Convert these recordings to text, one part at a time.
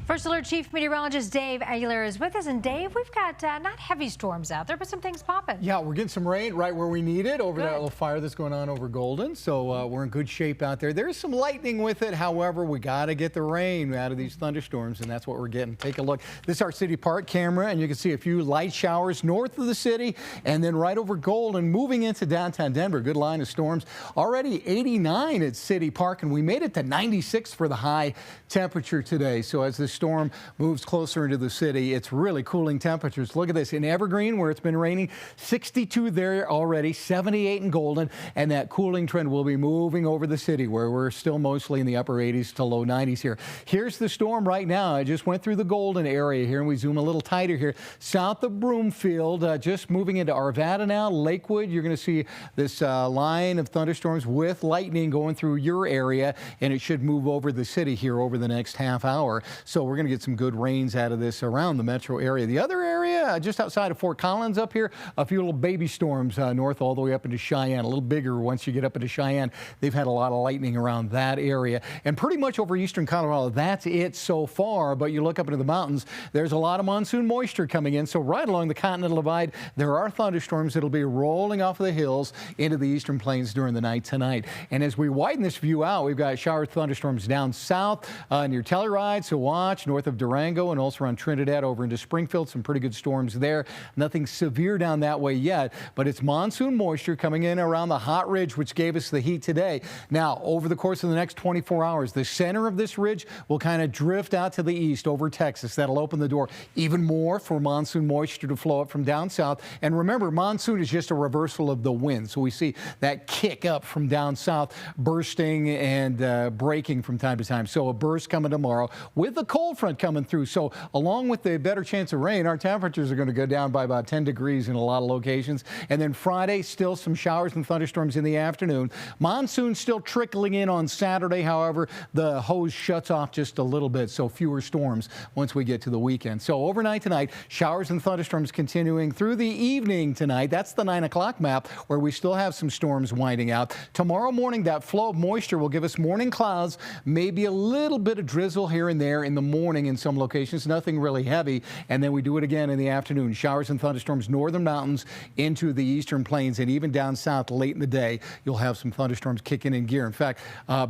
First Alert Chief Meteorologist Dave Aguilera is with us. And Dave, we've got not heavy storms out there, but some things popping. Yeah, we're getting some rain right where we need it over that little fire that's going on over Golden. So we're in good shape out there. There's some lightning with it. However, we got to get the rain out of these thunderstorms, and that's what we're getting. Take a look. This is our City Park camera, and you can see a few light showers north of the city, and then right over Golden, moving into downtown Denver. Good line of storms. Already 89 at City Park, and we made it to 96 for the high temperature today. So as the storm moves closer into the city, it's really cooling temperatures. Look at this in Evergreen, where it's been raining, 62 there already, 78 in Golden, and that cooling trend will be moving over the city, where we're still mostly in the upper 80s to low 90s here. Here's the storm right now. I just went through the Golden area here, and we zoom a little tighter here. South of Broomfield, just moving into Arvada now, Lakewood, you're going to see this line of thunderstorms with lightning going through your area, and it should move over the city here over the next half hour. So we're going to get some good rains out of this around the metro area. The other area, just outside of Fort Collins up here, a few little baby storms north all the way up into Cheyenne, a little bigger once you get up into Cheyenne. They've had a lot of lightning around that area. And pretty much over eastern Colorado, that's it so far. But you look up into the mountains, there's a lot of monsoon moisture coming in. So right along the Continental Divide, there are thunderstorms that'll be rolling off of the hills into the eastern plains during the night tonight. And as we widen this view out, we've got shower thunderstorms down south near Telluride, so watch north of Durango, and also around Trinidad over into Springfield. Some pretty good storms there. Nothing severe down that way yet, but it's monsoon moisture coming in around the hot ridge, which gave us the heat today. Now, over the course of the next 24 hours, the center of this ridge will kind of drift out to the east over Texas. That'll open the door even more for monsoon moisture to flow up from down south. And remember, monsoon is just a reversal of the wind. So we see that kick up from down south, bursting and breaking from time to time. So a burst coming tomorrow with the cold front coming through. So along with the better chance of rain, our temperatures are going to go down by about 10 degrees in a lot of locations. And then Friday, still some showers and thunderstorms in the afternoon. Monsoon still trickling in on Saturday. However, the hose shuts off just a little bit, so fewer storms once we get to the weekend. So overnight tonight, showers and thunderstorms continuing through the evening tonight. That's the 9 o'clock map, where we still have some storms winding out. Tomorrow morning, that flow of moisture will give us morning clouds, maybe a little bit of drizzle here and there in the morning in some locations, nothing really heavy. And then we do it again in the afternoon. Showers and thunderstorms northern mountains into the eastern plains, and even down south late in the day, you'll have some thunderstorms kicking in gear. In fact,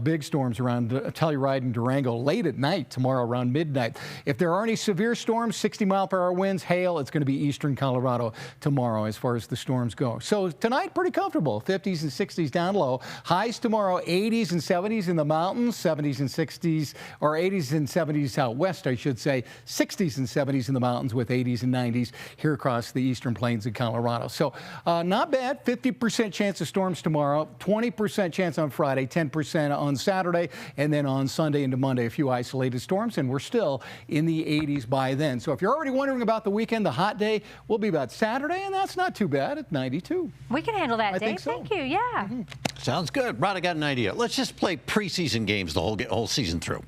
big storms around Telluride and Durango late at night tomorrow around midnight. If there are any severe storms, 60-mile-per-hour winds, hail, it's going to be eastern Colorado tomorrow as far as the storms go. So tonight, pretty comfortable. 50s and 60s down low. Highs tomorrow, 80s and 70s in the mountains, 70s and 60s, or 80s and 70s out west, I should say. 60s and 70s in the mountains with 80s and 90s here across the eastern plains of Colorado. So not bad. 50% chance of storms tomorrow, 20% chance on Friday, 10% on Saturday, and then on Sunday into Monday, a few isolated storms, and we're still in the 80s by then. So if you're already wondering about the weekend, the hot day will be about Saturday, and that's not too bad at 92. We can handle that, I Dave. think so. Thank you. Yeah. Sounds good. Rod, I got an idea. Let's just play preseason games the whole season through.